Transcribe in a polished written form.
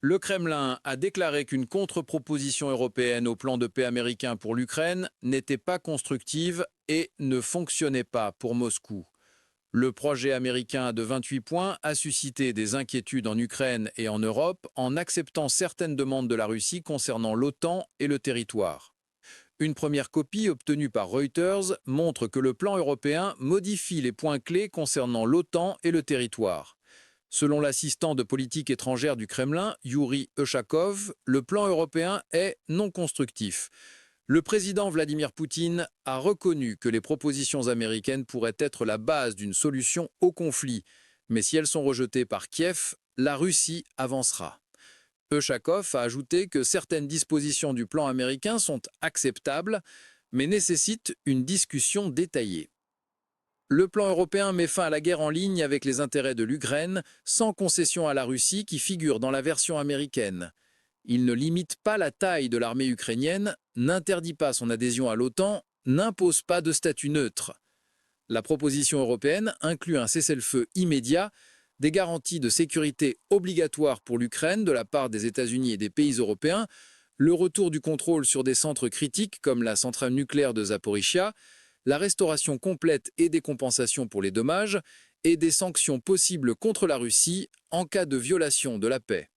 Le Kremlin a déclaré qu'une contre-proposition européenne au plan de paix américain pour l'Ukraine n'était pas constructive et ne fonctionnait pas pour Moscou. Le projet américain de 28 points a suscité des inquiétudes en Ukraine et en Europe en acceptant certaines demandes de la Russie concernant l'OTAN et le territoire. Une première copie obtenue par Reuters montre que le plan européen modifie les points clés concernant l'OTAN et le territoire. Selon l'assistant de politique étrangère du Kremlin, Yuri Ushakov, le plan européen est non constructif. Le président Vladimir Poutine a reconnu que les propositions américaines pourraient être la base d'une solution au conflit, mais si elles sont rejetées par Kiev, la Russie avancera. Ushakov a ajouté que certaines dispositions du plan américain sont acceptables, mais nécessitent une discussion détaillée. Le plan européen met fin à la guerre en ligne avec les intérêts de l'Ukraine, sans concession à la Russie qui figure dans la version américaine. Il ne limite pas la taille de l'armée ukrainienne, n'interdit pas son adhésion à l'OTAN, n'impose pas de statut neutre. La proposition européenne inclut un cessez-le-feu immédiat, des garanties de sécurité obligatoires pour l'Ukraine de la part des États-Unis et des pays européens, le retour du contrôle sur des centres critiques comme la centrale nucléaire de Zaporizhia, la restauration complète et des compensations pour les dommages, et des sanctions possibles contre la Russie en cas de violation de la paix.